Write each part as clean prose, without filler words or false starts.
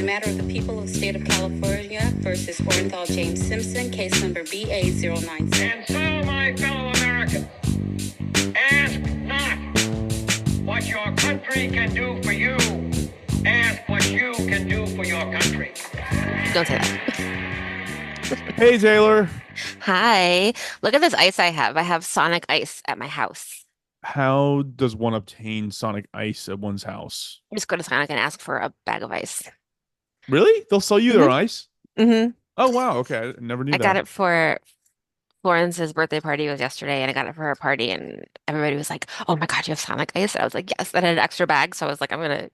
matter of the people of the state of California versus Orenthal James Simpson, case number BA096. And so, my fellow Americans, ask not what your country can do for you. Ask what you can do for your country. Don't say that. Hey, Taylor. Hi. Look at this ice I have. I have Sonic ice at my house. How does one obtain Sonic Ice at one's house? Just go to Sonic and ask for a bag of ice. Really? They'll sell you their ice? Mm-hmm. Oh, wow. Okay. I never knew I that. got it for Florence's birthday party was yesterday, and I got it for her party, and everybody was like, "Oh my God, you have Sonic ice?" And I was like, "Yes." I had an extra bag, so I was like, "I'm gonna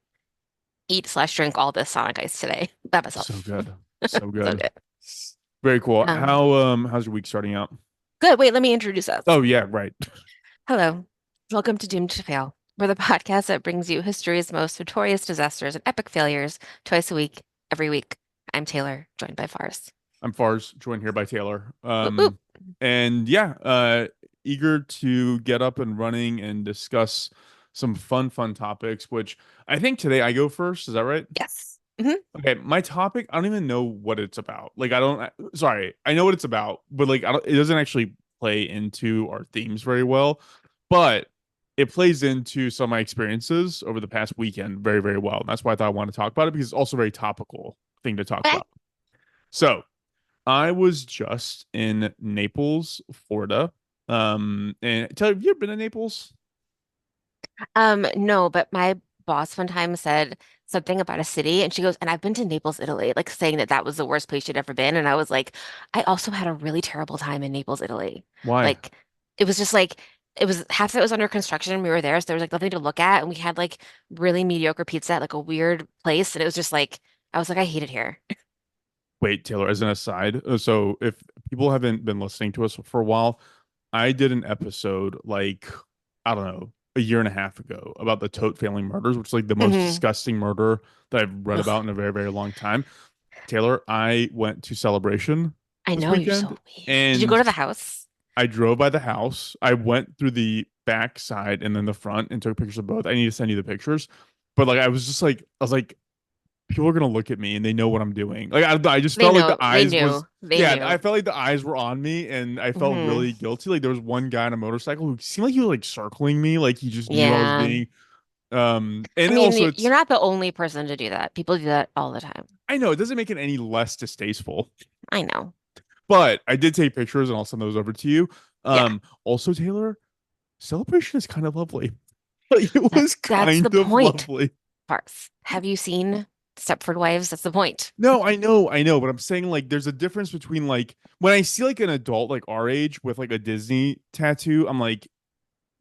eat/drink all this Sonic ice today by myself." So good. So So good. good. Very cool. Um, How's your week starting out? Good. Wait, let me introduce us. Oh, yeah, right. Hello. Welcome to Doomed to Fail. We're the podcast that brings you history's most notorious disasters and epic failures twice a week, every week. I'm Taylor, joined by Farz. I'm Farz, joined here by Taylor. Whoop, whoop. And yeah, eager to get up and running and discuss some fun topics, which I think today I go first. Is that right? Yes. Mm-hmm. Okay, my topic, I don't even know what it's about. Like, sorry, I know what it's about, but like, it doesn't actually play into our themes very well, but it plays into some of my experiences over the past weekend very, very well. And that's why I thought I wanted to talk about it, because it's also a very topical thing to talk Okay. about. So I was just in Naples, Florida. And Taylor, have you ever been to Naples? No, but my boss one time said something about a city, and she goes, "And I've been to Naples, Italy," like saying that that was the worst place she'd ever been. And I was like, I also had a really terrible time in Naples, Italy. Why? Like, it was just like it was half of it was under construction. And we were there, so there was like nothing to look at, and we had like really mediocre pizza at like a weird place, and it was just like I was like, I hate it here. Wait, Taylor, as an aside, so if people haven't been listening to us for a while, I did an episode like, I don't know, a year and a half ago about the Tote family murders, which is like the most Mhm. disgusting murder that I've read about Ugh, in a very, very long time. Taylor, I went to Celebration I this know you're so weekend mean. Did you go and to the house? I drove by the house. I went through the back side and then the front and took pictures of both. I need to send you the pictures. But like, I was like, people are gonna look at me and they know what I'm doing. Like I just They felt like know. the They eyes knew. was They yeah, I knew. felt like the eyes were on me and I felt Hmm. really guilty. Like there was one guy on a motorcycle who seemed like he was like circling me, like he just knew I was Yeah. being I and mean, also you're it's not the only person to do that. People do that all the time. I know it doesn't make it any less distasteful. I know. But I did take pictures and I'll send those over to you. Yeah, Also Taylor, Celebration is kind of lovely. Like it was that's the kind of point, lovely. Parks. Have you seen Stepford Wives? That's the point. No, I know, but I'm saying like there's a difference between like when I see like an adult like our age with like a Disney tattoo, I'm like,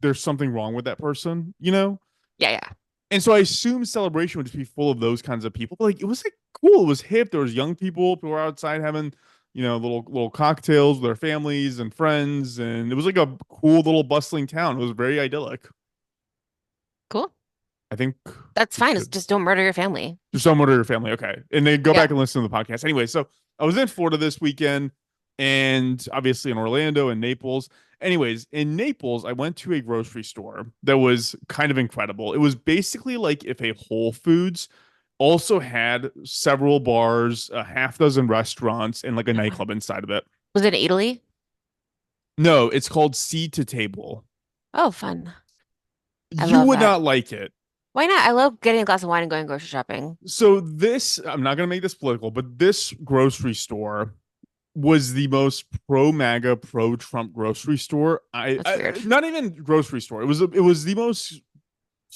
there's something wrong with that person, you know? Yeah, yeah. And so I assume Celebration would just be full of those kinds of people. But like it was like cool. It was hip. There was young people were outside having, little cocktails with their families and friends, and it was like a cool little bustling town. It was very idyllic. Cool. I think That's we fine. It's should just don't murder your family. just someone or your family. Okay. And then go Yeah. back and listen to the podcast. Anyway, so I was in Florida this weekend and obviously in Orlando and Naples. Anyways, in Naples, I went to a grocery store that was kind of incredible. It was basically like if a Whole Foods also had several bars, a half dozen restaurants, and like a nightclub inside of it. Was it in Italy? No, it's called Seed to Table. Oh, fun. I You love would that. not like it. Why not? I love getting a glass of wine and going grocery shopping. So this, I'm not going to make this political, but this grocery store was the most pro MAGA, pro Trump grocery store. That's weird. Not even grocery store. It was the most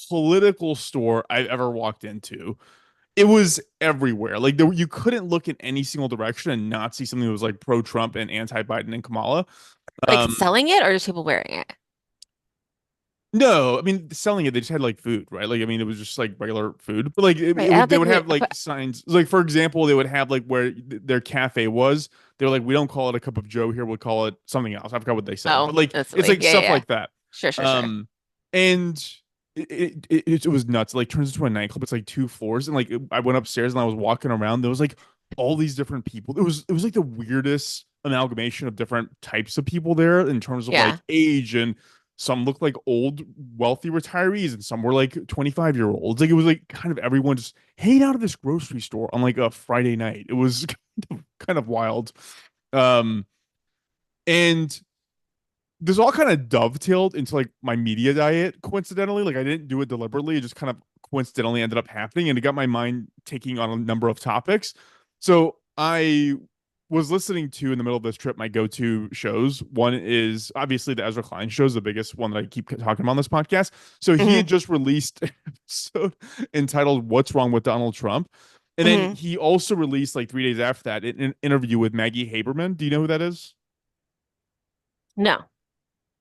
political store I've ever walked into. It was everywhere. Like you couldn't look in any single direction and not see something that was like pro Trump and anti Biden and Kamala. Like Um, selling it or just people wearing it? No, I mean selling it. They just had like food, right? Like I mean, it was just like regular food, but like Right. I don't they think would we, have like signs. Like for example, they would have like where their cafe was. They were like, we don't call it a cup of Joe here. We'll call it something else. I forgot what they said, but oh, like that's it's silly. like Yeah, yeah, stuff yeah. like that. Sure, sure, sure. And it was nuts. It like turns into a nightclub. It's like two floors, and like I went upstairs and I was walking around. There was like all these different people. It was like the weirdest amalgamation of different types of people there in terms of like Yeah. age and Some looked like old, wealthy retirees, and some were like 25-year-olds. Like it was like kind of everyone just hanging out at this grocery store on like a Friday night. It was kind of wild. Um, and this all kind of dovetailed into like my media diet coincidentally. Like I didn't do it deliberately, it just kind of coincidentally ended up happening, and it got my mind taking on a number of topics. So I was listening to, in the middle of this trip, my go-to shows. One is obviously the Ezra Klein show, is the biggest one that I keep talking about on this podcast. So he had Hmm. just released an episode entitled "What's Wrong with Donald Trump," and then Hmm. he also released like 3 days after that an interview with Maggie Haberman. Do you know who that is? No.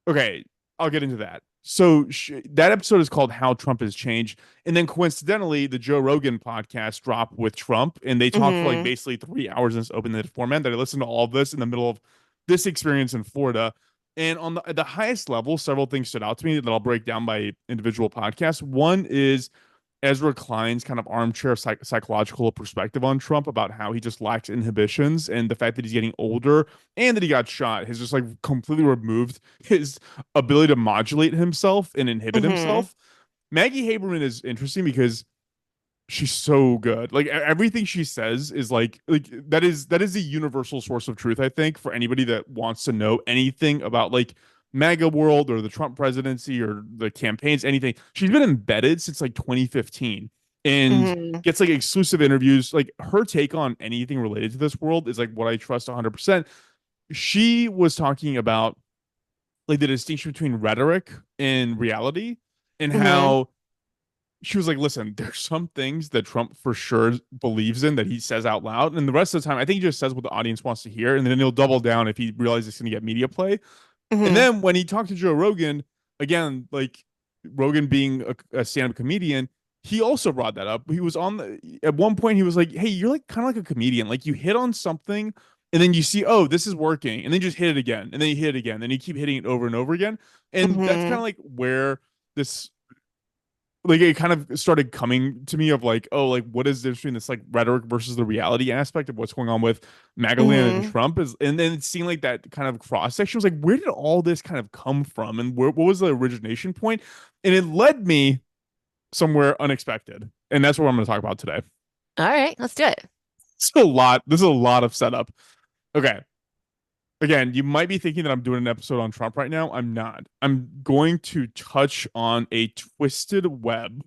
Okay, I'll get into that. So that episode is called "How Trump Has Changed," and then coincidentally, the Joe Rogan podcast dropped with Trump, and they talked for like Hmm. basically 3 hours in this open-ended format. That I listened to all of this in the middle of this experience in Florida, and on the highest level, several things stood out to me that I'll break down by individual podcasts. One is Ezra Klein's kind of armchair psychological perspective on Trump about how he just lacks inhibitions, and the fact that he's getting older and that he got shot has just like completely removed his ability to modulate himself and inhibit Hmm. himself. Maggie Haberman is interesting because she's so good. Like everything she says is like that is a universal source of truth, I think, for anybody that wants to know anything about like MAGA world or the Trump presidency or the campaigns, anything. She's been embedded since like 2015 and Hmm. gets like exclusive interviews. Like her take on anything related to this world is like what I trust 100%. She was talking about like the distinction between rhetoric and reality, and Hmm. how she was like, listen, there's some things that Trump for sure believes in that he says out loud. And the rest of the time, I think he just says what the audience wants to hear. And then he'll double down if he realizes it's going to get media play. And Hmm. then when he talked to Joe Rogan, again, like Rogan being a stand-up comedian, he also brought that up. He was on at one point, he was like, hey, you're like kind of like a comedian. Like you hit on something and then you see, oh, this is working. And then you just hit it again. And then you hit it again. Then you keep hitting it over and over again. And that's kind of Hmm. like where this like it kind of started coming to me of like, oh, like what is the difference between this like rhetoric versus the reality aspect of what's going on with Magalan and Hmm. Trump is, and then seeing like that kind of cross section was like, where did all this kind of come from, and what was the origination point? And it led me somewhere unexpected, and that's what I'm going to talk about today. All right, let's do it. It's a lot. This is a lot of setup. Okay. Again, you might be thinking that I'm doing an episode on Trump right now. I'm not. I'm going to touch on a twisted web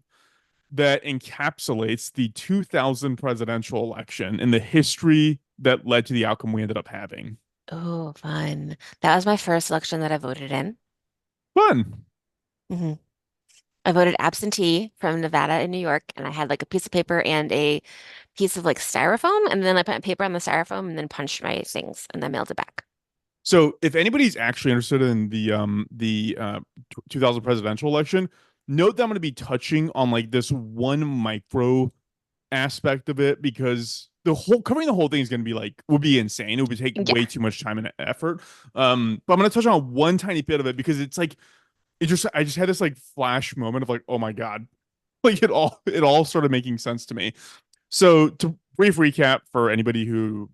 that encapsulates the 2000 presidential election and the history that led to the outcome we ended up having. Oh, fun. That was my first election that I voted in. Fun. Hmm. I voted absentee from Nevada and New York, and I had like a piece of paper and a piece of like styrofoam, and then I put paper on the styrofoam and then punched my things and then mailed it back. So if anybody's actually interested in the 2000 presidential election, note that I'm going to be touching on like this one micro aspect of it, because the whole covering the whole thing is going to be like would be insane. It would take Yeah. way too much time and effort. But I'm going to touch on one tiny bit of it because it's like I just had this like flash moment of like, oh my god, like it all started making sense to me. So to brief recap for anybody who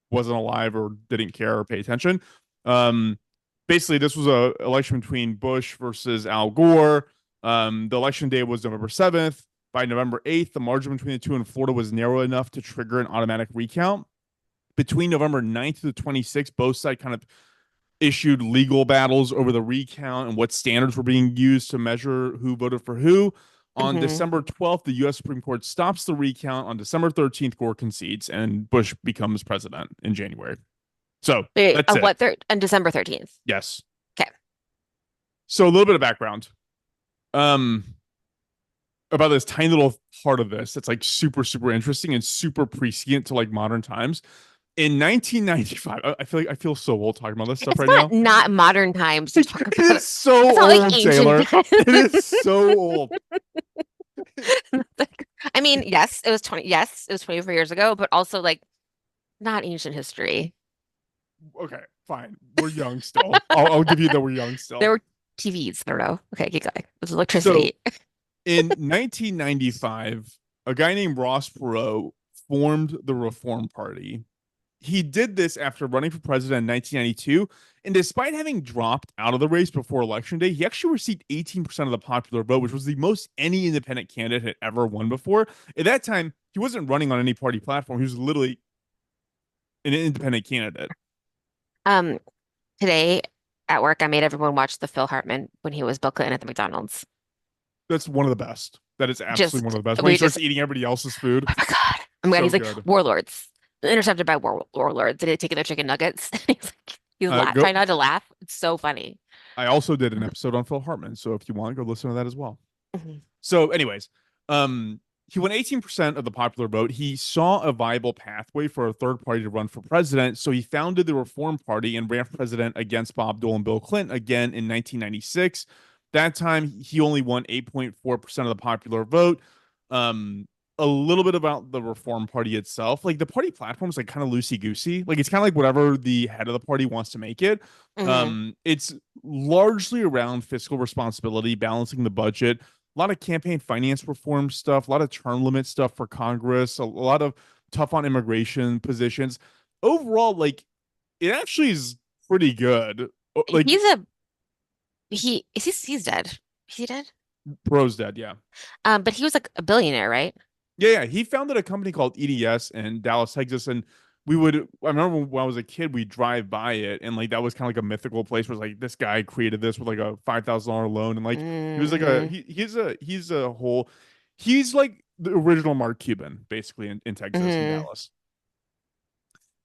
wasn't alive or didn't care or pay attention, um, basically this was a election between Bush versus Al Gore. The election day was November 7th. By November 8th, the margin between the two in Florida was narrow enough to trigger an automatic recount. Between November 9th to the 26th, both sides kind of issued legal battles over the recount and what standards were being used to measure who voted for who. On Hmm. December 12th, the U.S. Supreme Court stops the recount. On December 13th, Gore concedes, and Bush becomes president in January. So Wait, that's it. on December 13th. Yes. Okay. So a little bit of background um, about this tiny little part of this that's like super, super interesting and super prescient to like modern times. In 1995, I feel so old talking about this stuff It's right not now. not modern times to talk It about is it. so It's not like old, ancient Taylor. times. It is so old. I mean, yes, it was 24 years ago, but also like not ancient history. Okay, fine. We're young still. I'll give you that we're young There still. were TVs. I don't know. Okay, keep going. It was So electricity. in 1995, a guy named Ross Perot formed the Reform Party. he did this after running for president in 1992. And despite having dropped out of the race before Election Day, he actually received 18% of the popular vote, which was the most any independent candidate had ever won before. At that time, he wasn't running on any party platform. He was literally an independent candidate. Um, Today at work, I made everyone watch the Phil Hartman when he was Bill Clinton at the McDonald's. That's one of the best. That is absolutely one Just of the best. When he we starts just eating everybody else's food, oh my God. I'm glad so he's like good. warlords. Intercepted by warlords. And they taking their chicken nuggets. He's Go. trying not to laugh. It's so funny. I also did an episode on Phil Hartman, so if you want, go listen to that as well. Mhm. So, anyways, he won 18% of the popular vote. He saw a viable pathway for a third party to run for president, so he founded the Reform Party and ran for president against Bob Dole and Bill Clinton again in 1996. That time, he only won 8.4% of the popular vote. A little bit about the Reform Party itself. Like the party platform is like kind of loosey goosey. Like it's kind of like whatever the head of the party wants to make it. Mhm. It's largely around fiscal responsibility, balancing the budget, a lot of campaign finance reform stuff, a lot of term limit stuff for Congress, a lot of tough on immigration positions. Overall, like it actually is pretty good. Like He's a he's dead. Is he dead? Bro's dead, yeah. But he was like a billionaire, right? Yeah. He founded a company called EDS in Dallas, Texas, and I remember when I was a kid, we'd drive by it, and like that was kind of like a mythical place where like this guy created this with like a $5,000 loan, and like he was like Hmm. he's like the original Mark Cuban, basically in Texas and Hmm. Dallas.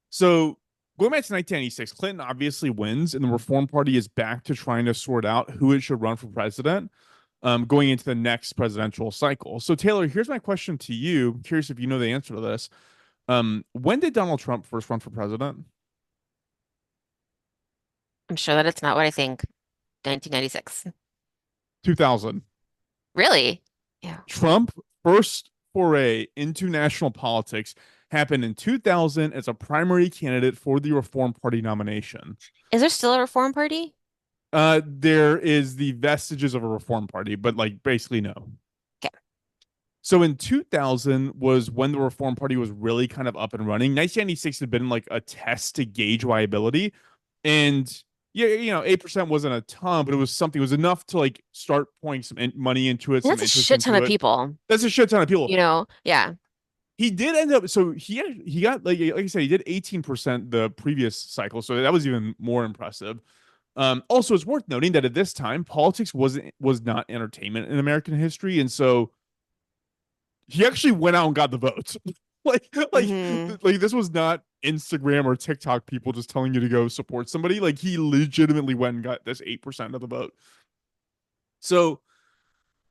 So going back to 1996, Clinton obviously wins, and the Reform Party is back to trying to sort out who it should run for president going into the next presidential cycle. So, Taylor, here's my question to you. I'm curious if you know the answer to this. When did Donald Trump first run for president? I'm sure that it's not what I think. 1996. 2000. Really? Yeah. Trump first foray into national politics happened in 2000 as a primary candidate for the Reform Party nomination. Is there still a Reform Party? There is the vestiges of a Reform Party, but like basically no. Okay. So in 2000 was when the Reform Party was really kind of up and running. 1996 had been like a test to gauge viability. And yeah, 8% wasn't a ton, but it was something. It was enough to like start pouring some money into it, And some that's a interest shit ton into of it. people, That's a shit ton of people. Yeah. He did end up, so he got like I said, he did 18% the previous cycle, so that was even more impressive. Also, it's worth noting that at this time, politics was not entertainment in American history, and so he actually went out and got the votes. like Hmm. like this was not Instagram or TikTok people just telling you to go support somebody. Like he legitimately went and got this 8% of the vote. So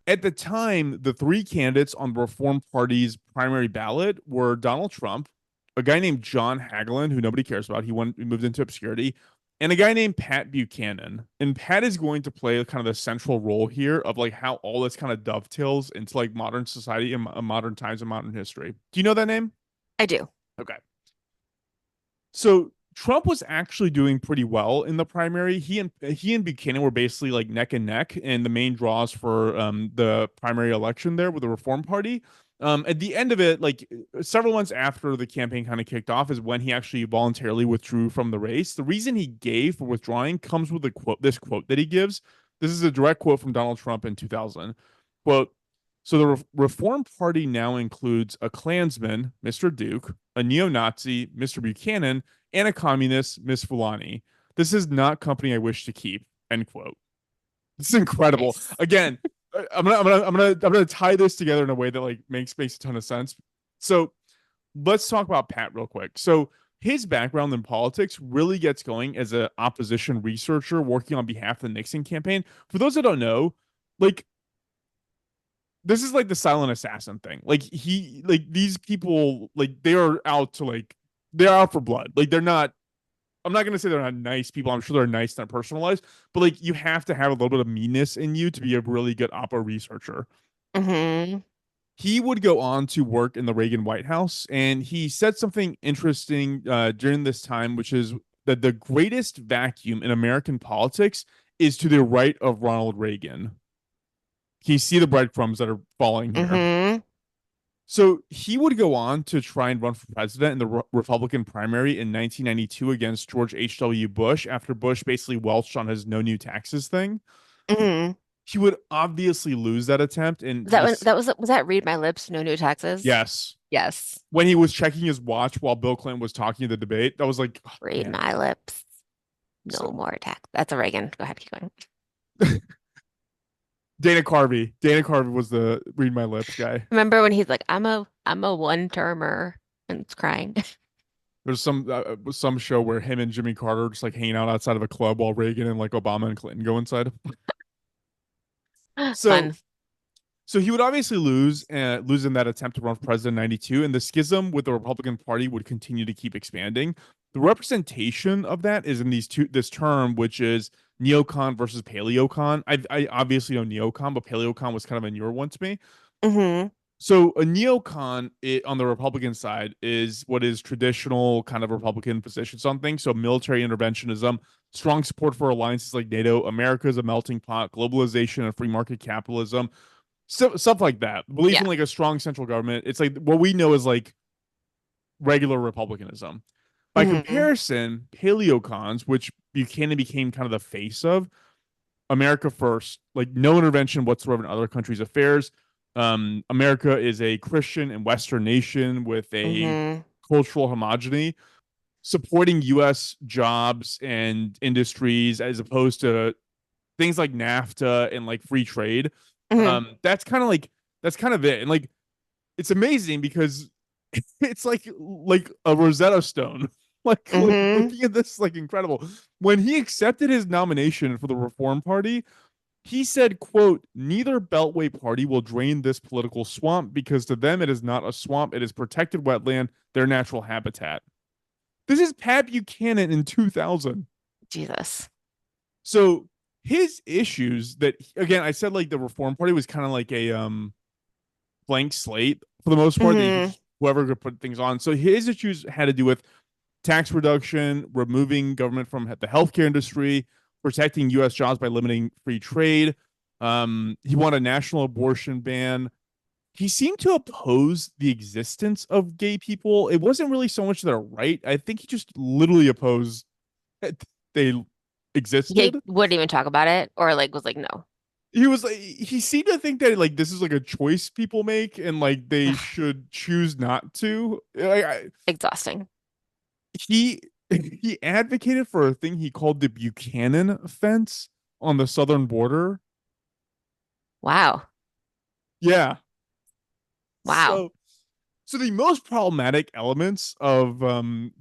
at the time, the three candidates on the Reform Party's primary ballot were Donald Trump, a guy named John Hagelin, who nobody cares about. He moved into obscurity, and a guy named Pat Buchanan. And Pat is going to play kind of the central role here of like how all this kind of dovetails into like modern society and modern times and modern history. Do you know that name? I do. Okay. So Trump was actually doing pretty well in the primary. He and Buchanan were basically like neck and neck in the main draws for the primary election there with the Reform Party. At the end of it, like several months after the campaign kind of kicked off, is when he actually voluntarily withdrew from the race. The reason he gave for withdrawing comes with this quote that he gives. This is a direct quote from Donald Trump in 2000. Quote, so the Reform Party now includes a Klansman, Mr. Duke, a neo-Nazi, Mr. Buchanan, and a communist, Miss Fulani. This is not company I wish to keep. End quote. This is incredible. Nice. Again, I'm gonna tie this together in a way that like makes a ton of sense. So let's talk about Pat real quick. So his background in politics really gets going as an opposition researcher working on behalf of the Nixon campaign. For those that don't know, like this is like the silent assassin thing. Like these people, like they're out for blood. Like they're not, I'm not going to say they're not nice people. I'm sure they're nice in their personal lives, but like you have to have a little bit of meanness in you to be a really good opera researcher. Hmm. He would go on to work in the Reagan White House, and he said something interesting during this time, which is that the greatest vacuum in American politics is to the right of Ronald Reagan. Can you see the breadcrumbs that are falling here? Hmm. So he would go on to try and run for president in the Republican primary in 1992 against George H.W. Bush after Bush basically welched on his no new taxes thing. Hmm. He would obviously lose that attempt. And That one, was that read my lips, no new taxes? yes, Yes. when he was checking his watch while Bill Clinton was talking in the debate, that was like, oh, Read man. my lips. No So more tax. That's a Reagan. Go ahead, keep going. Dana Carvey. Dana Carvey was the read my lips guy. Remember when he's like, I'm a one-termer and it's crying. There's some show where him and Jimmy Carter are just like hanging out outside of a club while Reagan and like Obama and Clinton go inside. So Fun. so he would obviously lose in that attempt to run for president in 92, and the schism with the Republican Party would continue to keep expanding. The representation of that is in this term, which is neocon versus paleocon. I obviously know neocon, but paleocon was kind of a newer one to me. Hmm. So a neocon on the Republican side is what is traditional kind of Republican positions on things. So military interventionism, strong support for alliances like NATO, America is a melting pot, globalization and free market capitalism, stuff like that. Belief Yeah. in like a strong central government. It's like what we know is like regular republicanism. By Hmm. comparison, paleocons, which Buchanan became kind of the face of, America first, like no intervention whatsoever in other countries' affairs. America is a Christian and Western nation with a Hmm. cultural homogeny, supporting U.S. jobs and industries as opposed to things like NAFTA and like free trade. Hmm. That's kind of it. And like it's amazing because it's like a Rosetta Stone. Like Hmm. looking at this, like incredible. When he accepted his nomination for the Reform Party, he said, quote, neither Beltway party will drain this political swamp because to them it is not a swamp, it is protected wetland, their natural habitat. This is Pat Buchanan in 2000. Jesus. So his issues that again, I said like the Reform Party was kind of like a blank slate for the most part that you could Hmm. just, whoever could put things on. So his issues had to do with tax reduction, removing government from the healthcare industry, protecting U.S. jobs by limiting free trade. He wanted a national abortion ban. He seemed to oppose the existence of gay people. It wasn't really so much their right. I think he just literally opposed that they He existed. wouldn't even talk about it or like was like, no. He was like, he seemed to think that like this is like a choice people make and like they Ugh, should choose not to. exhausting. He he advocated for a thing he called the Buchanan fence on the southern border. Wow. Yeah. Wow. So so the most problematic elements of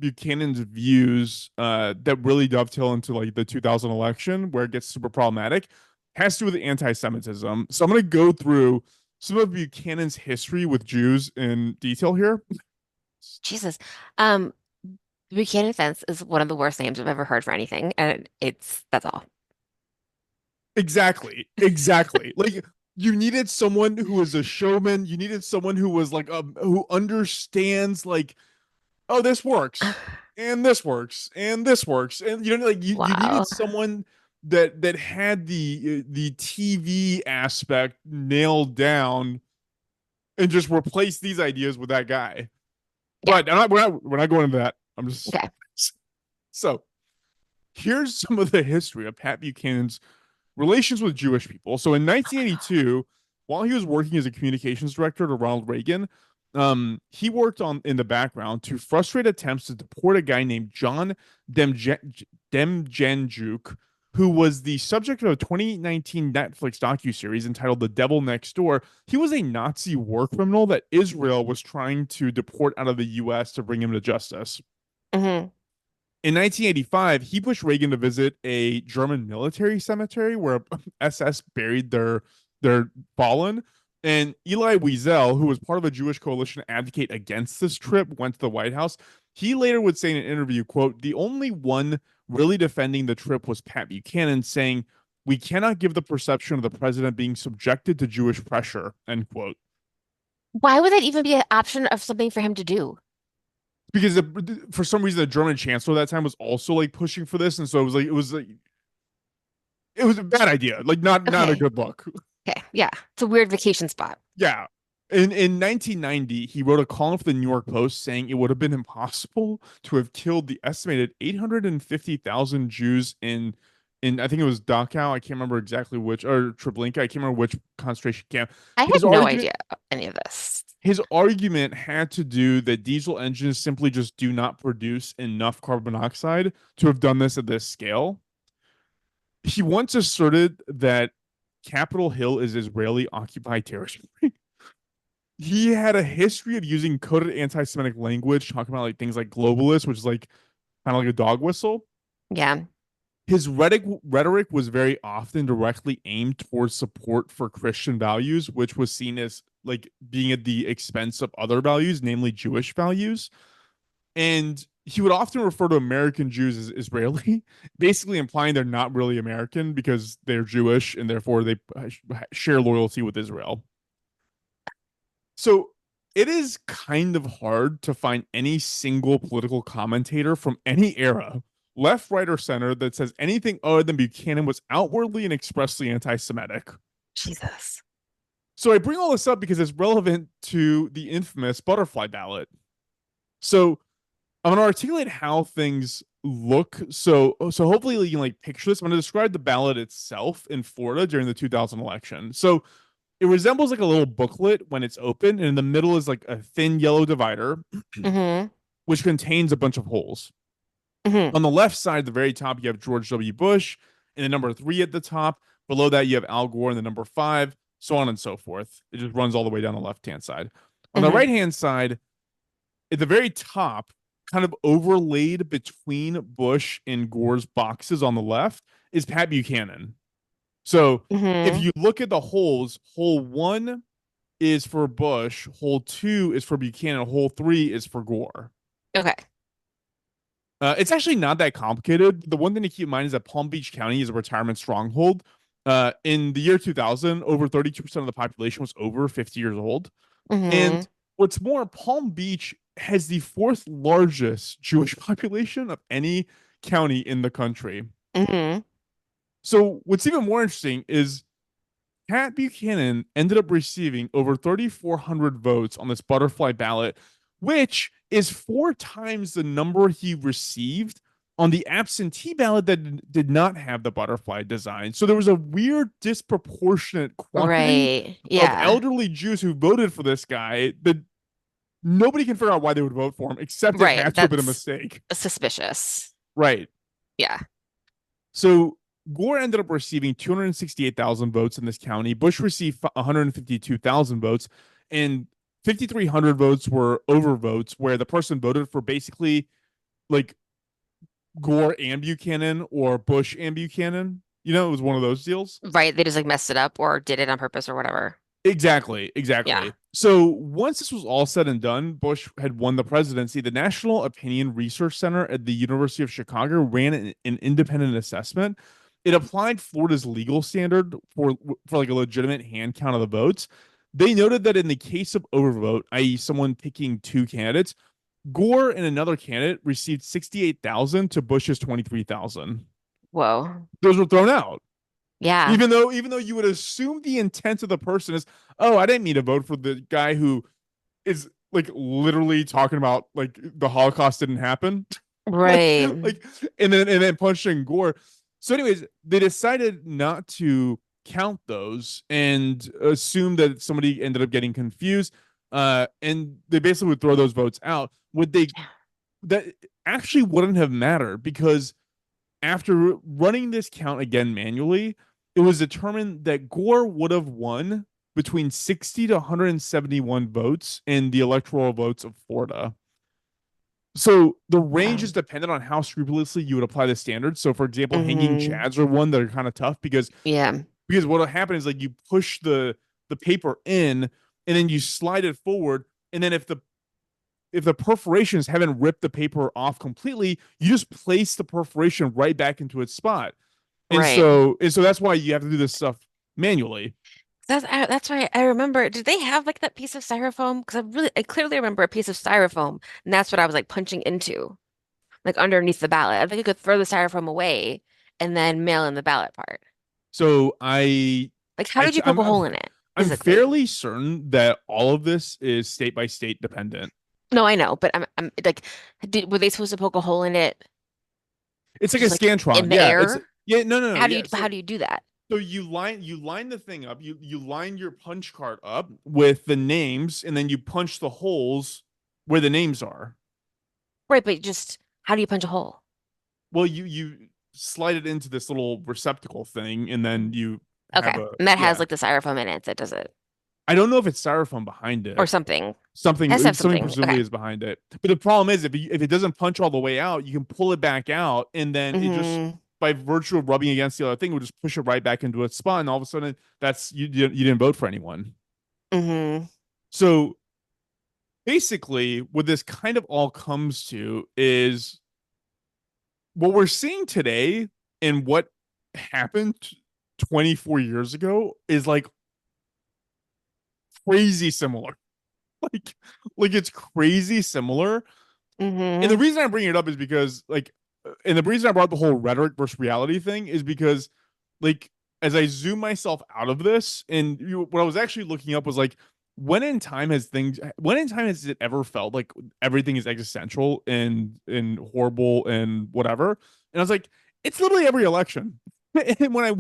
Buchanan's views that really dovetail into like the 2000 election where it gets super problematic has to do with anti-Semitism. So I'm going to go through some of Buchanan's history with Jews in detail here. Jesus. The Buchanan fence is one of the worst names I've ever heard for anything, and that's all. Exactly. Like you needed someone who was a showman. You needed someone who was like who understands like, oh, this works, and this works, and this works, and you know, like you needed Wow. someone that had the TV aspect nailed down and just replace these ideas with that guy. Yeah. But we're not going into that. I'm just Okay. so here's some of the history of Pat Buchanan's relations with Jewish people. So in 1982, while he was working as a communications director to Ronald Reagan, he worked on in the background to frustrate attempts to deport a guy named John Demjanjuk, who was the subject of a 2019 Netflix docuseries entitled The Devil Next Door. He was a Nazi war criminal that Israel was trying to deport out of the U.S. to bring him to justice. Hmm. In 1985, he pushed Reagan to visit a German military cemetery where SS buried their fallen. And Eli Wiesel, who was part of a Jewish coalition to advocate against this trip, went to the White House. He later would say in an interview, quote, the only one really defending the trip was Pat Buchanan, saying, we cannot give the perception of the president being subjected to Jewish pressure, end quote. Why would that even be an option of something for him to do? Because for some reason the German chancellor at that time was also like pushing for this, and so it was a bad idea, like not a Okay. good look. Okay. Yeah. It's a weird vacation spot. Yeah. In 1990, he wrote a column for the New York Post saying it would have been impossible to have killed the estimated 850,000 Jews in I think it was Dachau. I can't remember exactly which, or Treblinka. I can't remember which concentration camp. I had His no argument idea any of this. his argument had to do that diesel engines simply just do not produce enough carbon monoxide to have done this at this scale. He once asserted that Capitol Hill is Israeli occupied territory. He had a history of using coded anti-Semitic language, talking about like things like globalist, which is like kind of like a dog whistle. Yeah. His rhetoric was very often directly aimed towards support for Christian values, which was seen as like being at the expense of other values, namely Jewish values. And he would often refer to American Jews as Israeli, basically implying they're not really American because they're Jewish and therefore they share loyalty with Israel. So it is kind of hard to find any single political commentator from any era, left, right, or center, that says anything other than Buchanan was outwardly and expressly anti Semitic. Jesus. So I bring all this up because it's relevant to the infamous butterfly ballot. So I'm going to articulate how things look. So hopefully you can like picture this. I'm going to describe the ballot itself in Florida during the 2000 election. So it resembles like a little booklet when it's open, and in the middle is like a thin yellow divider, Mm-hmm. which contains a bunch of holes. Mm-hmm. On the left side, at the very top, you have George W. Bush, and the number 3 at the top. Below that, you have Al Gore and the number 5, so on and so forth. It just runs all the way down the left-hand side. On the Mm-hmm. right-hand side, at the very top, kind of overlaid between Bush and Gore's boxes on the left, is Pat Buchanan. So if Mm-hmm. you look at the holes, hole 1 is for Bush, hole 2 is for Buchanan, hole 3 is for Gore. Okay. It's actually not that complicated. The one thing to keep in mind is that Palm Beach County is a retirement stronghold. In the year 2000, over 32% of the population was over 50 years old. Mm-hmm. And what's more, Palm Beach has the 4th largest Jewish population of any county in the country. Mm-hmm. So what's even more interesting is Pat Buchanan ended up receiving over 3,400 votes on this butterfly ballot, which is 4 times the number he received on the absentee ballot that did not have the butterfly design. So there was a weird disproportionate quantity Right. of Yeah. elderly Jews who voted for this guy that nobody can figure out why they would vote for him, except it Right. had to have been a That's mistake. suspicious. Right. Yeah. So Gore ended up receiving 268,000 votes in this county. Bush received 152,000 votes, and 5,300 votes were overvotes, where the person voted for basically like Gore and Buchanan or Bush and Buchanan. You know, it was one of those deals. Right. They just like messed it up or did it on purpose or whatever. Exactly, Yeah. exactly. So once this was all said and done, Bush had won the presidency. The National Opinion Research Center at the University of Chicago ran an independent assessment. It applied Florida's legal standard for like a legitimate hand count of the votes. They noted that in the case of overvote, i.e., someone picking 2 candidates, Gore and another candidate received 68,000 to Bush's 23,000. Whoa. Those were thrown out. Yeah. Even though you would assume the intent of the person is, oh, I didn't mean to vote for the guy who is like literally talking about like the Holocaust didn't happen. like Right. like and then punching Gore. So, anyways, they decided not to count those and assume that somebody ended up getting confused. And they basically would throw those votes out. Would they that actually wouldn't have mattered because after running this count again manually, it was determined that Gore would have won between 60 to 171 votes in the electoral votes of Florida. So the range Wow. is dependent on how scrupulously you would apply the standards. So, for example, hanging Mm-hmm. chads are one that are kind of tough because Yeah. what will happen is like you push the paper in and then you slide it forward, and then if the perforations haven't ripped the paper off completely, you just place the perforation right back into its spot. And Right. so that's why you have to do this stuff manually. That's why I remember. Did they have like that piece of styrofoam? Because I clearly remember a piece of styrofoam, and that's what I was like punching into, like underneath the ballot. I think you could throw the styrofoam away and then mail in the ballot part. So Like, how did you poke a I'm hole in it? I'm physically. fairly certain that all of this is state by state dependent. No, I know, but I'm like, were they supposed to poke a hole in it It's like a just like in scantron. the Yeah, it's air? yeah, no, yeah. How do you do that? So you line the thing up. You line your punch card up with the names, and then you punch the holes where the names are. Right, but just how do you punch a hole? Well, you slide it into this little receptacle thing, and then you Okay, have a and that has yeah. like the styrofoam in it that does it, I don't know if it's styrofoam behind or it. something. Has to Something have something something. presumably Okay. is behind it. But the problem is if it doesn't punch all the way out, you can pull it back out, and then it just Hmm. by virtue of rubbing against the other thing, will just push it right back into its spot, and all of a sudden that's you didn't vote for anyone. Hmm. So basically, what this kind of all comes to is what we're seeing today and what happened 24 years ago is like crazy similar. Like, like it's crazy similar. And the Hmm. reason I bring it up is because and the reason I brought the whole rhetoric versus reality thing is because like as I zoom myself out of this, and what I was actually looking up was like when in time has it ever felt like everything is existential and horrible and whatever? And I was like, it's literally every election. And when I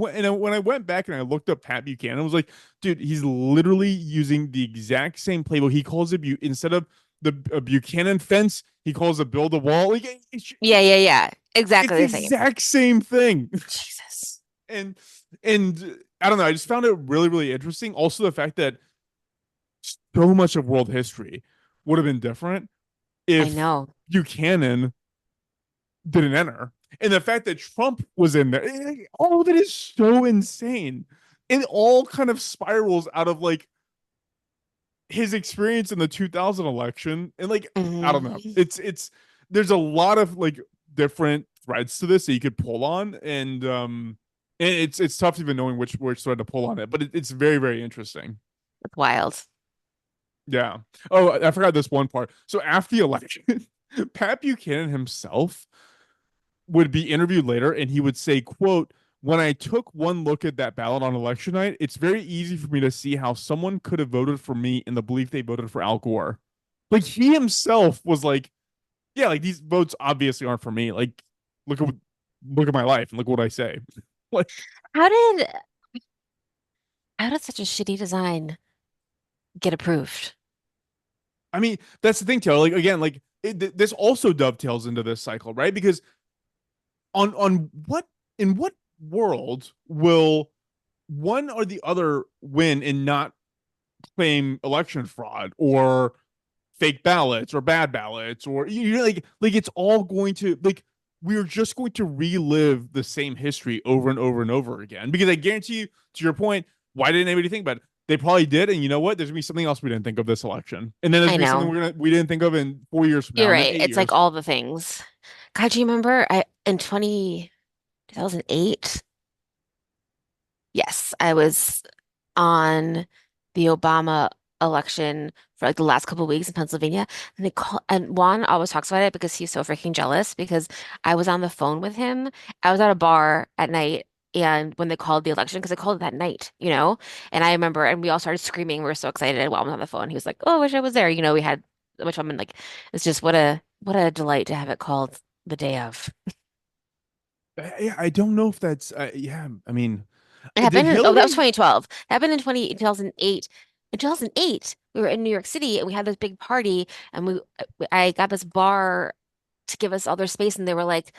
went back and I looked up Pat Buchanan, I was like, dude, he's literally using the exact same playbook. He calls it instead of the Buchanan fence, he calls it build a wall. Like Yeah, yeah, yeah. it's Exactly the the same. exact same thing. Jesus. and and I don't know. I just found it really really interesting. Also, the fact that so much of world history would have been different I if know. Buchanan didn't enter, and the fact that Trump was in there. All of it is so insane. It all kind of spirals out of like his experience in the 2000 election, and like I don't know. Hmm. It's there's a lot of like different threads to this that you could pull on, and it's tough even knowing which thread to pull on it, but it's very very interesting. It's wild. Yeah. Oh, I forgot this one part. So after the election, Pat Buchanan himself would be interviewed later, and he would say, "quote When I took one look at that ballot on election night, it's very easy for me to see how someone could have voted for me in the belief they voted for Al Gore." Like he himself was like, "Yeah, like these votes obviously aren't for me. Like, look at look at my life and look what I say." Like, How did how did such a shitty design get approved? I mean, that's the thing, Taylor. Like again, like this also dovetails into this cycle, right? Because on what in what world will one or the other win and not claim election fraud or fake ballots or bad ballots or like it's all going to like we're just going to relive the same history over and over and over again because I guarantee you to your point, why didn't anybody think about it? They probably did, and you know what, there's gonna be something else we didn't think of this election, and then there's I gonna be something know. we didn't think of in 4 years from now You're and then right. eight It's like years all the things. God, do you remember in 2008? Yes, I was on the Obama election for like the last couple of weeks in Pennsylvania. And they call and Juan always talks about it because he's so freaking jealous because I was on the phone with him. I was at a bar at night and when they called the election, because they called it that night, you know? And I remember and we all started screaming. We were so excited while I was on the phone. He was like, "Oh, I wish I was there." You know, we had so much fun and like it's just what a delight to have it called the day of. I don't know if that's yeah, I mean, It did happened in, oh, that was Hillary 2012. It happened in 2008. In 2008, we were in New York City and we had this big party and I got this bar to give us all their space and they were like,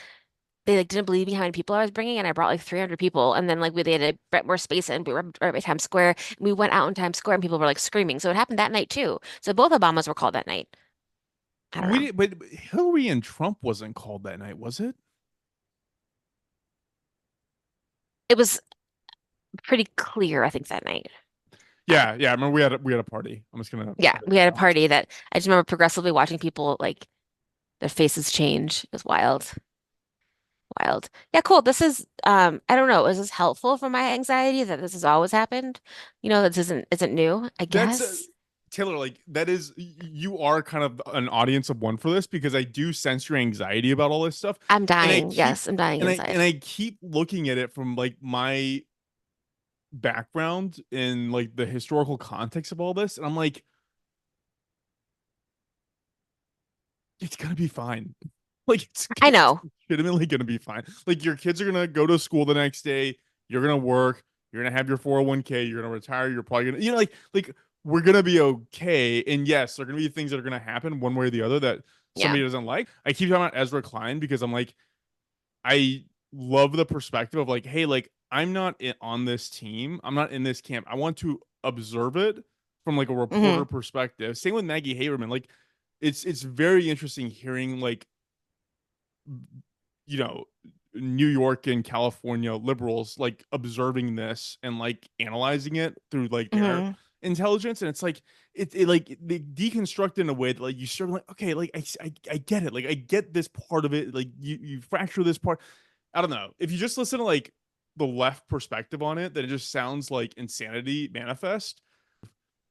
they like didn't believe me how many people I was bringing and I brought like 300 people and then like they had to rent more space and we were right by Times Square. And we went out in Times Square and people were like screaming. So it happened that night too. So both Obamas were called that night. I don't we know. did, but Hillary and Trump wasn't called that night, was it? It was pretty clear, I think, that night. Yeah, I remember we had a party. I'm just gonna Yeah, edit we had a that out. party that I just remember progressively watching people like their faces change. It was wild. Wild. Yeah, cool. This is I don't know, is this helpful for my anxiety that this has always happened? You know, this isn't new, I That's guess. Taylor. Like that is you are kind of an audience of one for this because I do sense your anxiety about all this stuff, I'm and I dying. keep Yes, I'm dying and inside. I keep looking at it from like my background in like the historical context of all this, and I'm like, it's gonna be fine. Like I it's know. legitimately gonna be fine. Like your kids are gonna go to school the next day. You're gonna work. You're gonna have your 401k. You're gonna retire. You're probably gonna, like we're gonna be okay. And yes, there are gonna be things that are gonna happen one way or the other that Yeah. somebody doesn't like. I keep talking about Ezra Klein because I'm like, I love the perspective of like, hey, like I'm not on this team. I'm not in this camp. I want to observe it from like a Hmm. reporter perspective. Same with Maggie Haberman. Like, it's very interesting hearing like, you know, New York and California liberals like observing this and like analyzing it through like their Hmm. intelligence, and it's like it like they deconstruct in a way that like you sort of like, okay, like I get it, like I get this part of it, like you fracture this part. I don't know, if you just listen to like the left perspective on it, then it just sounds like insanity manifest.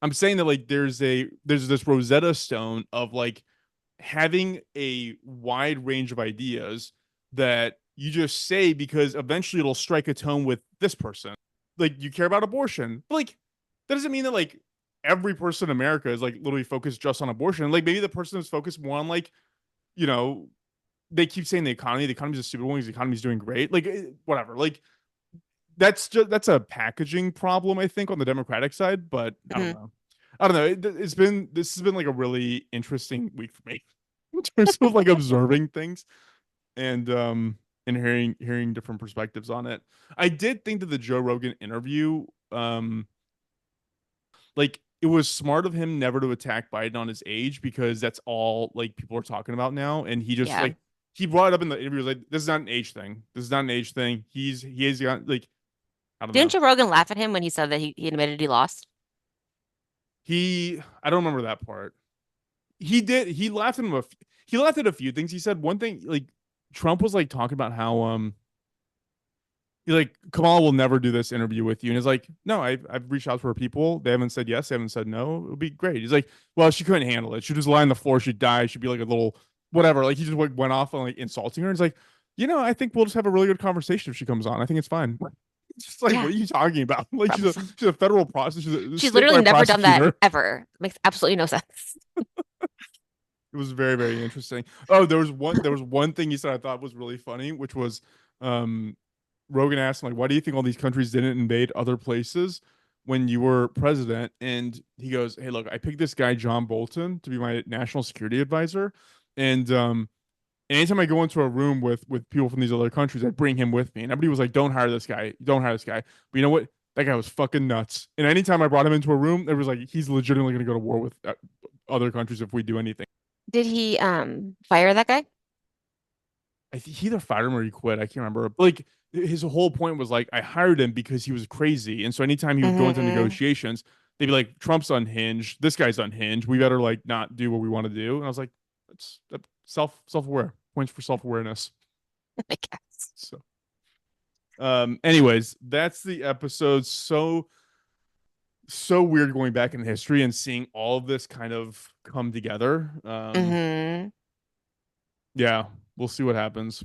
I'm saying that like there's this Rosetta Stone of like having a wide range of ideas that you just say because eventually it'll strike a tone with this person. Like you care about abortion, but like that doesn't mean that like every person in America is like literally focused just on abortion. Like maybe the person is focused more on like, you know, they keep saying the economy. The economy's a stupid one because the economy's doing great. Like whatever. Like that's a packaging problem, I think, on the Democratic side. But I don't Hmm. know. I don't know. This has been like a really interesting week for me in terms of like observing things and hearing different perspectives on it. I did think that the Joe Rogan interview, like it was smart of him never to attack Biden on his age because that's all like people are talking about now, and he just Yeah. like he brought it up in the interview, like this is not an age thing. This is not an age thing. He has got like, I don't Didn't know. Joe Rogan laugh at him when he said that he admitted he lost? I don't remember that part. He did. He laughed at a few things. He said one thing like Trump was like talking about how he's like, Kamala will never do this interview with you. And he's like, no, I've reached out to her people. They haven't said yes. They haven't said no. It would be great. He's like, well, she couldn't handle it. She'd just lie on the floor. She'd die. She'd be like a little whatever. Like he just like, went off on like insulting her. And it's like, I think we'll just have a really good conversation if she comes on. I think it's fine. It's just like, what Yeah. are you talking about? Like she's a federal process. She's a She's literally statewide never done that prosecutor. ever. Makes absolutely no sense. It was very, very interesting. Oh, there was one thing he said I thought was really funny, which was um Rogan asked him like, why do you think all these countries didn't invade other places when you were president? And he goes, hey, look, I picked this guy John Bolton to be my national security advisor, and anytime I go into a room with people from these other countries, I bring him with me. And everybody was like, don't hire this guy, don't hire this guy. But you know what? That guy was fucking nuts. And anytime I brought him into a room, it was like he's legitimately going to go to war with other countries if we do anything. Did he fire that guy? I think he either fired him or he quit. I can't remember. But like his whole point was like I hired him because he was crazy, and so anytime he would go into Hmm. negotiations, they'd be like, "Trump's unhinged. This guy's unhinged. We better like not do what we want to do." And I was like, "That's self aware points for self awareness." I guess. So, anyways, that's the episode. So weird going back in history and seeing all of this kind of come together. Hmm. Yeah, we'll see what happens.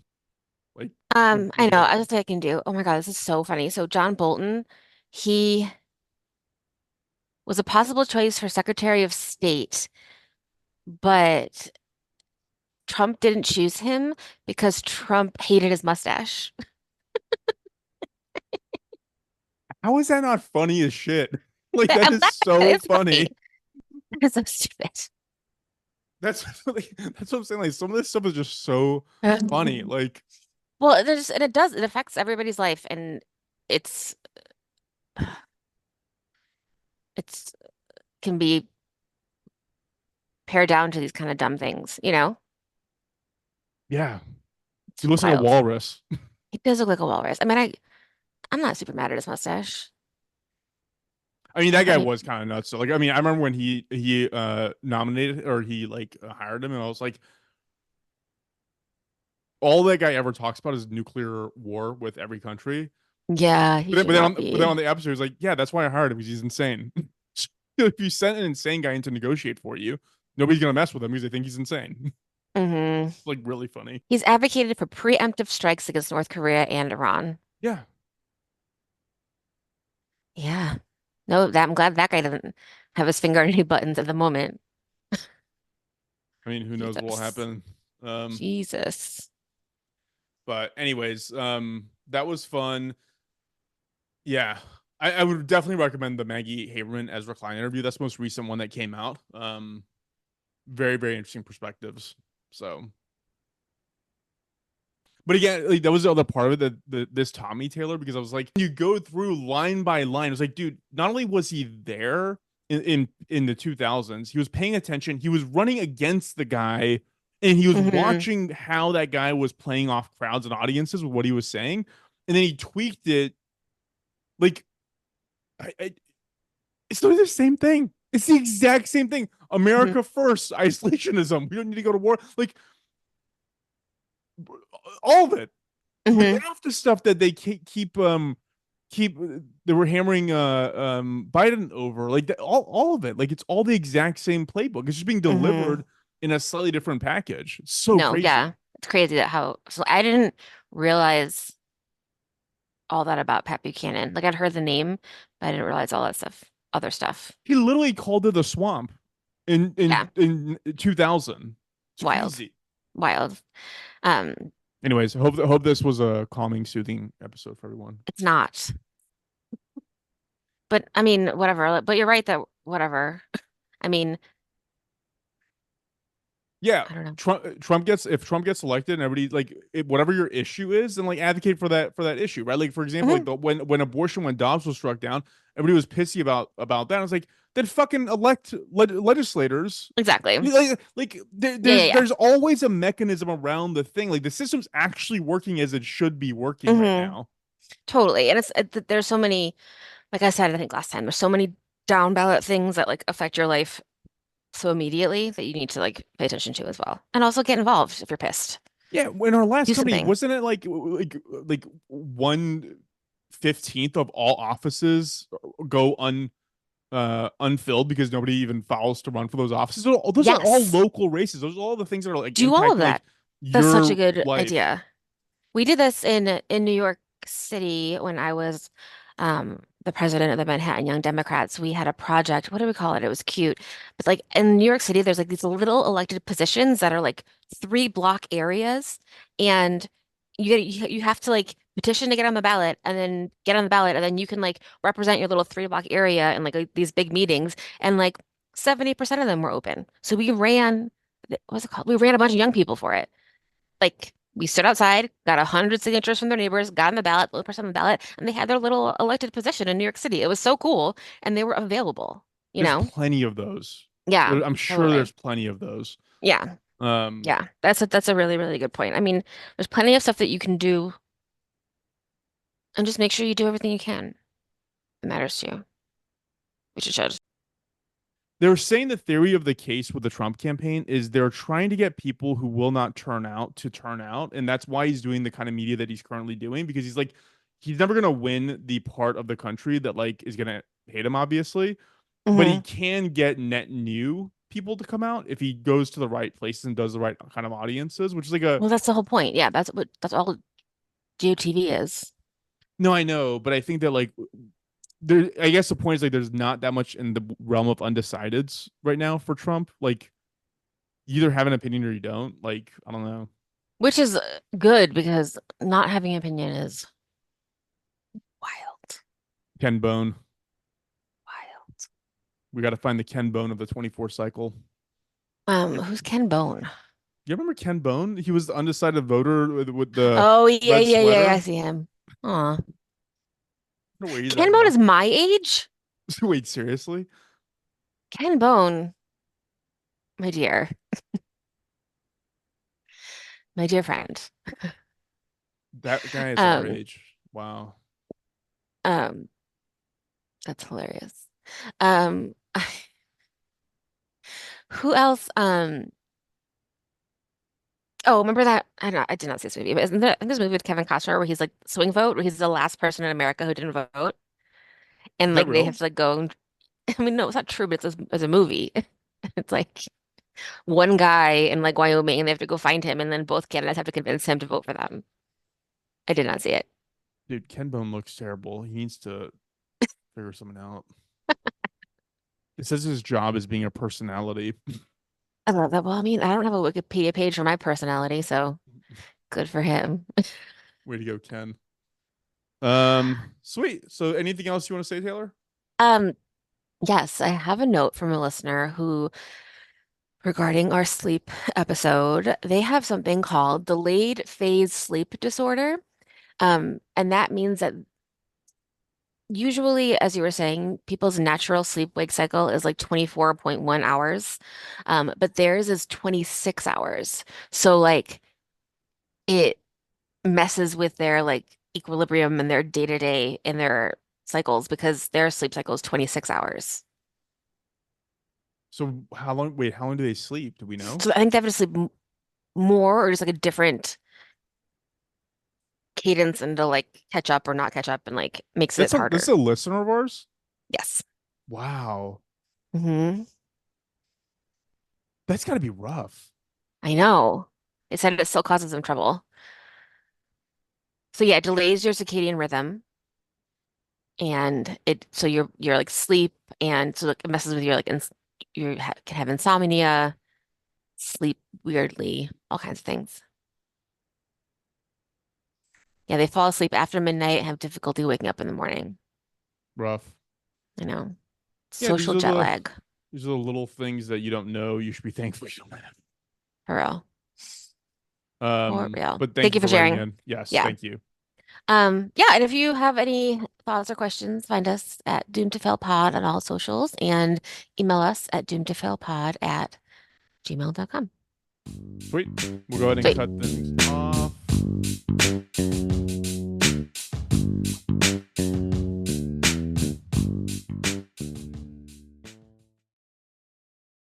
Like, I know. like I just think I can do. Oh my God, this is so funny. So John Bolton, he was a possible choice for Secretary of State, but Trump didn't choose him because Trump hated his mustache. how is that not funny as shit? Like that I'm is laughing. so It's funny. funny. It's so stupid. That's like, that's what I'm saying. Like some of this stuff is just so funny. Like Well, there's and it affects everybody's life, and it's it's can be pared down to these kind of dumb things, you know? yeah, It's you listen to wild. Walrus. He does look like a walrus. I mean, I'm not super mad at his mustache. I mean, that I guy mean, was kind of nuts. So like, I mean, I remember when he nominated or he like hired him, and I was like, all that guy ever talks about is nuclear war with every country. yeah, he should not But then be. on the episode, he's like, yeah, that's why I hired him because he's insane. If you sent an insane guy in to negotiate for you, nobody's gonna mess with him because they think he's insane. Hmm. Like really funny. He's advocated for preemptive strikes against North Korea and Iran. Yeah. Yeah. No, that I'm glad that guy doesn't have his finger on any buttons at the moment. I mean, who knows what will Jesus. happen? Um, Jesus. but anyways, that was fun. Yeah. I would definitely recommend the Maggie Haberman Ezra Klein interview. That's the most recent one that came out. Very, very interesting perspectives. So, but again, like that was the other part of it that this Tommy Taylor, because I was like, you go through line by line. It was like, dude, not only was he there in the 2000s, he was paying attention. He was running against the guy, and he was Hmm. watching how that guy was playing off crowds and audiences with what he was saying, and then he tweaked it. Like, I it's literally the same thing. It's the exact same thing. Hmm. America first, isolationism. We don't need to go to war. Like all of it. The Hmm. NAFTA stuff that they keep they were hammering Biden over, like that, all of it. Like it's all the exact same playbook. It's just being Hmm. delivered in a slightly different package. It's so No, crazy. yeah. It's crazy that how so I didn't realize all that about Pat Buchanan. Like I'd heard the name, but I didn't realize all that stuff, other stuff. He literally called it the swamp in Yeah, 2000. It's wild. crazy. Wild. Um, Anyways, I hope this was a calming, soothing episode for everyone. it's not. But I mean, whatever. But you're right that whatever. I mean, Yeah, I don't know. Trump gets if Trump gets elected and everybody like whatever your issue is, then like advocate for that issue, right? Like for example, like Hmm. when abortion when Dobbs was struck down, everybody was pissy about that. I was like, then fucking elect legislators. Exactly. Yeah, yeah, yeah. There's always a mechanism around the thing. Like the system's actually working as it should be working right Hmm. now. Totally. And there's so many, like I said, I think last time, there's so many down ballot things that like affect your life so immediately that you need to like pay attention to as well. And also get involved if you're pissed. Yeah, in our last Do company, something. wasn't it like 1/15th of all offices go unfilled because nobody even files to run for those offices. Those are all Yes. local races. Those are all the things that are like Do all of impacting like that. That's such a your good life. idea. We did this in New York City when I was the president of the Manhattan Young Democrats. We had a project. What do we call it? It was cute. But like in New York City, there's like these little elected positions that are like 3 block areas, and you have to like petition to get on the ballot, and then get on the ballot, and then you can like represent your little 3 block area in like these big meetings, and like 70% of them were open. So we ran. What's it called? We ran a bunch of young people for it. Like we stood outside, got 100 signatures from their neighbors, got on the ballot, little person on the ballot, and they had their little elected position in New York City. It was so cool, and they were available, you There's know? plenty of those. Yeah, I'm sure totally. there's plenty of those. Yeah, Um, yeah. That's a really, really good point. I mean, there's plenty of stuff that you can do, and just make sure you do everything you can that matters to you, which it should. they're saying the theory of the case with the Trump campaign is they're trying to get people who will not turn out to turn out, and that's why he's doing the kind of media that he's currently doing because he's like he's never gonna win the part of the country that like is gonna hate him, obviously, but he Hmm. can get net new people to come out if he goes to the right places and does the right kind of audiences, which is like a Well, that's the whole point. Yeah, that's all GOTV is. no, I know, but I think that like there, I guess the point is like there's not that much in the realm of undecideds right now for Trump. Like you either have an opinion or you don't. Like I don't know. Which is good because not having an opinion is wild, Ken Bone. wild. We got to find the Ken Bone of the 24 cycle. Who's Ken Bone? You remember Ken Bone? He was the undecided voter with the Oh yeah, red yeah, yeah, yeah. I sweater. see him. Aw. I don't know where he's at Ken Bone now. is my age? Wait, seriously? Ken Bone, my dear, my dear friend. That guy is our Um, age. Wow. um, that's hilarious. Um, who else? Oh, remember that? I did not see this movie, but isn't there this movie with Kevin Costner where he's like swing vote, where he's the last person in America who didn't vote, Is and that like they real? have to like go. I mean, no, it's not true, but it's a movie. It's like one guy in like Wyoming, and they have to go find him, and then both candidates have to convince him to vote for them. I did not see it. Dude, Ken Bone looks terrible. He needs to figure something out. It says his job is being a personality. I love that. Well, I mean, I don't have a Wikipedia page for my personality, so good for him. Way to go, Ken. Sweet. So anything else you want to say, Taylor? Um, yes, I have a note from a listener who, regarding our sleep episode, they have something called delayed phase sleep disorder. And that means that usually, as you were saying, people's natural sleep-wake cycle is like 24.1 hours. But theirs is 26 hours. So like it messes with their like equilibrium and their day-to-day in their cycles because their sleep cycle is 26 hours. So how long? Wait, how long do they sleep? Do we know? So I think they have to sleep more or just like a different cadence and to like catch up or not catch up and like makes it This is harder. a listener of ours. Yes. Wow, Hmm. that's got to be rough. I know. They said it still causes them trouble. So yeah, it delays your circadian rhythm and it so you're like sleep and so like, it messes with your like ins you ha can have insomnia, sleep weirdly, all kinds of things. Yeah, they fall asleep after midnight and have difficulty waking up in the morning. Rough. I know. Yeah, Social jet lag, these are the little things that you don't know. You should be thankful you don't have. for real. For real. But thank Thank you you for for writing sharing. in. Yes, Yeah. thank you. Yeah, and if you have any thoughts or questions, find us at Doomed to Fail Pod on all socials and email us at doomtofailpod@gmail.com. Sweet. We'll go ahead and Sweet. cut things off.